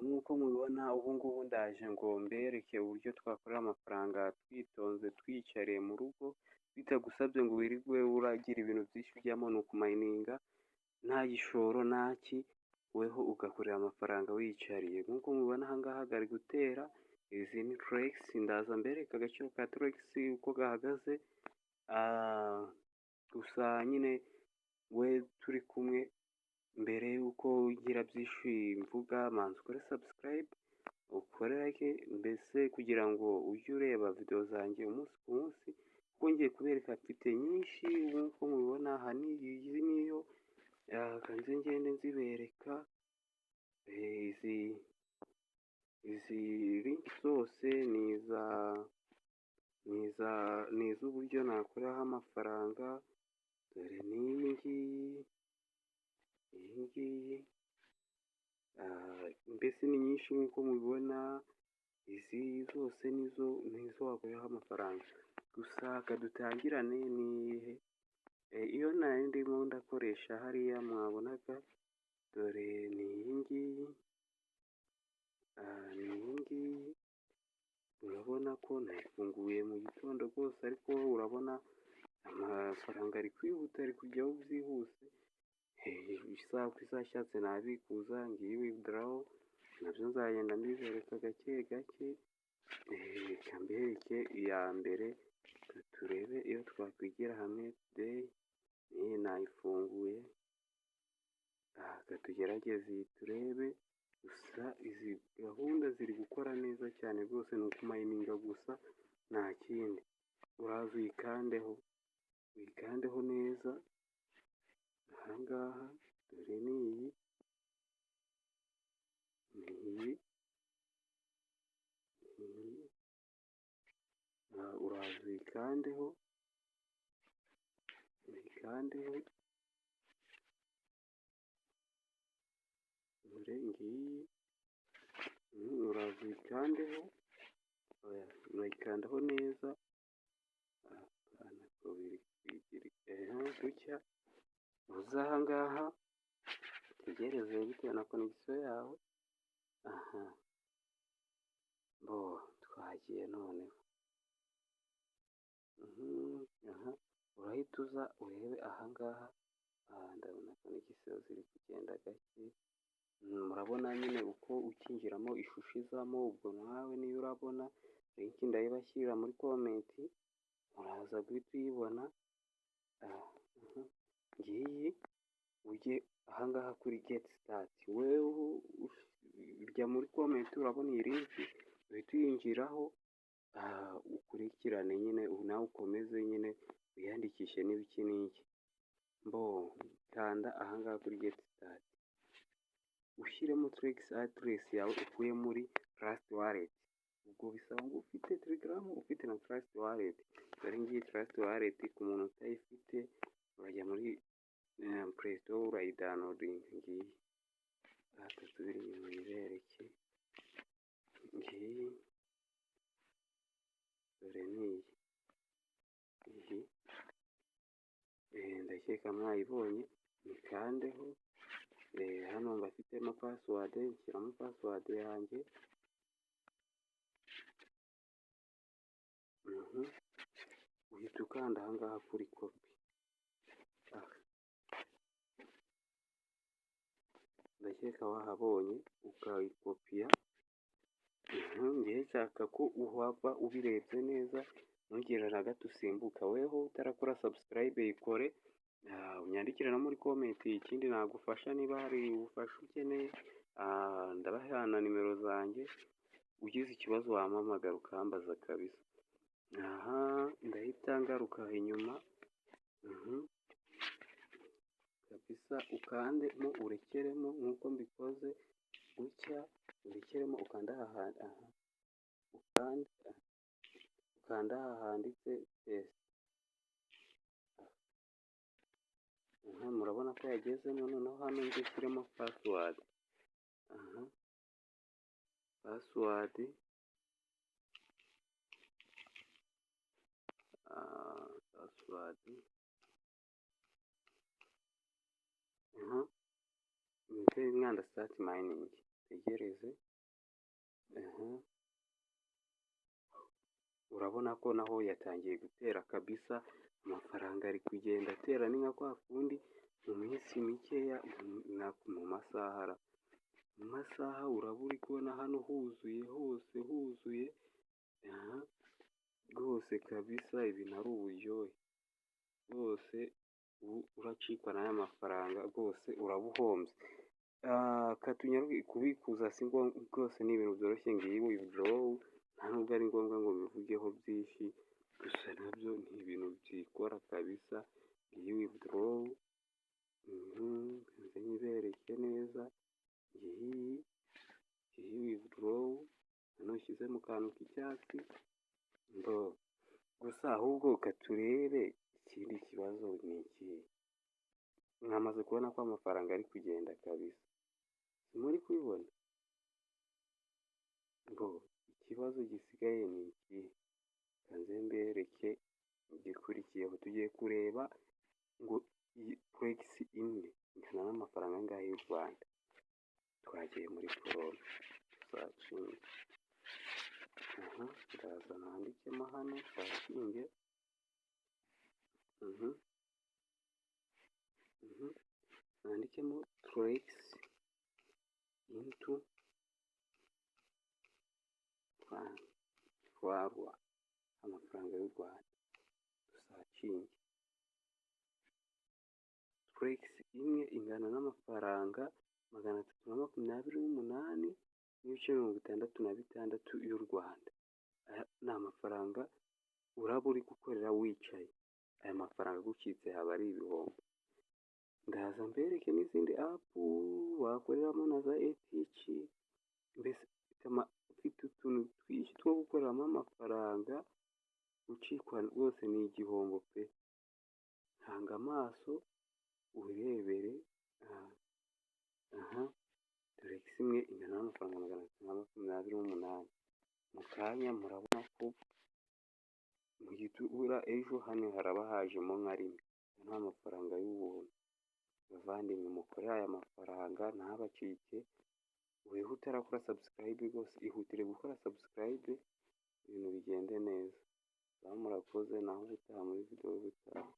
Nk'uko mubibona ubu ngubu ndaje ngo mbereke uburyo twakorera amafaranga twitonze twiyicariye mu rugo, bitagusabye ngo wirirwe uragira ibintu byinshi ujyamo ni ukumayininga nta gishoro ntaki, weho ugakorera amafaranga wiyicariye. Nk'uko mubibona aha ngaha gari gutera, izi ni turegisi, ndaza mbereke agaciro ka turegisi uko gahagaze, gusa nyine we turi kumwe mbere y'uko ugira byinshi mvuga manza ukore subscribe, ukore like, mbese kugira ngo ujye ureba video zanjye umunsi ku munsi, kuko ngiye kubereka mfite nyinshi nk'uko mubibona. Aha iyi niyo kanze ngende nzibereka, izi linki zose ni iz'uburyo nakoreraho amafaranga. Dore n'iyi ngiyi, mbese ni nyinshi nk'uko mubibona, izi zose nizo wakoreraho amafaranga. Gusa kadutangirane nihe, iyo nari ndimo ndakoresha hariya mwabonaga, dore ni iyi ngiyi, urabona ko nayifunguye mu gitondo rwose, ariko urabona amafaranga ari kwihuta, ari kujyaho byihuse. Isaha ku isaha ashatse nabikuza, ngiyi withdraw, nabyo nzagenda mbibereka gake gake. Reka mbereke iya mbere, turebe iyo twakwigira hamwe today. Iyi nayifunguye, tugerageze iyi turebe. Gusa izi gahunda ziri gukora neza cyane rwose, ni ukumayininga gusa nta kindi. Uraza uyikandeho neza. Aha ngaha dore n'iyi, uraza uyikandeho, dore ngiyi, uraza uyikandeho, urayikandaho neza, gutya. Uza aha ngaha utegereze bitewe na connection yawe. Twagiye noneho. Urahita uza urebe aha ngaha, ndabona connection ziri kugenda gake. Murabona nyine uko ukinjiramo ishusho izamo, ubwo nawe niyo urabona link ndayibashyirira muri comment, muraza guhita uyibona. Ngiyi ujye aha ngaha kuri get start, wewe urya muri comment, urabona iyi link uhita uyinjiraho, ukurikirane nyine nawe ukomeze nyine wiyandikishe n'ibiki n'iki. Kanda aha ngaha kuri get start, ushyiremo turegisi address yawe ukuye muri Trust Wallet. Ubwo bisaba ngo ufite Telegram, ufite na Trust Wallet. Dore ngiyi Trust Wallet, ku muntu utayifite urajya muri Play Store urayidownloadinga. Ngiyi tubiri inyuma yibereke, ngiyi dore niyi, ndakeka mwayibonye. Nikandeho, hano mbafitemo password, nshyiramo password yanjye. Uhita ukanda aha ngaha kuri copy, ndakeka wahabonye, ukayikopiya. Ngiye nshaka ko uhava ubirebye neza, ntugire na gato usimbuka. Weho utarakora subscribe yikore, unyandikire no muri comment ikindi nagufasha, niba hari ubufasha ukeneye. Ndabahana nimero zanjye, ugize ikibazo wampamagara ukambaza kabisa. Ndahita ngaruka inyuma, kabisa, ukandemo urekeremo nk'uko mbikoze gutya, urekeremo ukanda ukanda aha handitse test. Murabona ko yagezemo. Noneho hano nzishyiremo password, mwanda start mining, tegereze. urabona ko naho yatangiye gutera kabisa, amafaranga ari kugenda atera, ni nka kwa kundi mu minsi mikeya mu masaha uraba uri kubona hano huzuye hose huzuye, rwose kabisa ibintu ari uburyohe, rwose uracikwa n'aya mafaranga rwose uraba uhombye. Kubikuza si ngombwa rwose, ni ibintu byoroshye, ngiyi withdraw, nta nubwo ari ngombwa ngo bivugeho byinshi, gusa nabyo ni ibintu byikora kabisa. Ngiyi withdraw, nze nyibereke neza, ngiyi withdraw, hano nshyize mu kantu k'icyatsi, gusa ahubwo katurebe ikindi kibazo ni ikihe. Mwamaze kubona ko amafaranga ari kugenda kabisa, muri kubibona? Ikibazo gisigaye ni ikihe? Kanze mbereke igikurikiyeho, tugiye kureba ngo iyi forex imwe ingana n'amafaranga angahe y'u Rwanda. Twagiye muri Chrome searching, ndaza nandikemo hano searching, nandikemo forex into Rwanda, amafaranga y'u Rwanda, searching. Forex imwe ingana n'amafaranga 328.66 y'u Rwanda. Aya ni amafaranga uraba uri gukorera wicaye, aya mafaranga agucitse haba ari ibihombo. Ndaza mbereke n'izindi apu wakoreramo na za ATH, mbese ufite utuntu twinshi two gukoreramo amafaranga, gucikwa rwose ni igihombo pe. Hanga amaso urebere, forex imwe ingana n'amafaranga 328. Mu kanya murabona ko mu gitura ejo hano haraba hajemo nka rimwe, nta mafaranga y'ubuntu. Bavandimwe mukorere aya mafaranga ntabacike, weho utarakora subscribe rwose ihutire gukora subscribe, ibintu bigende neza. Murakoze, naho ubutaha muri video y'ubutaha.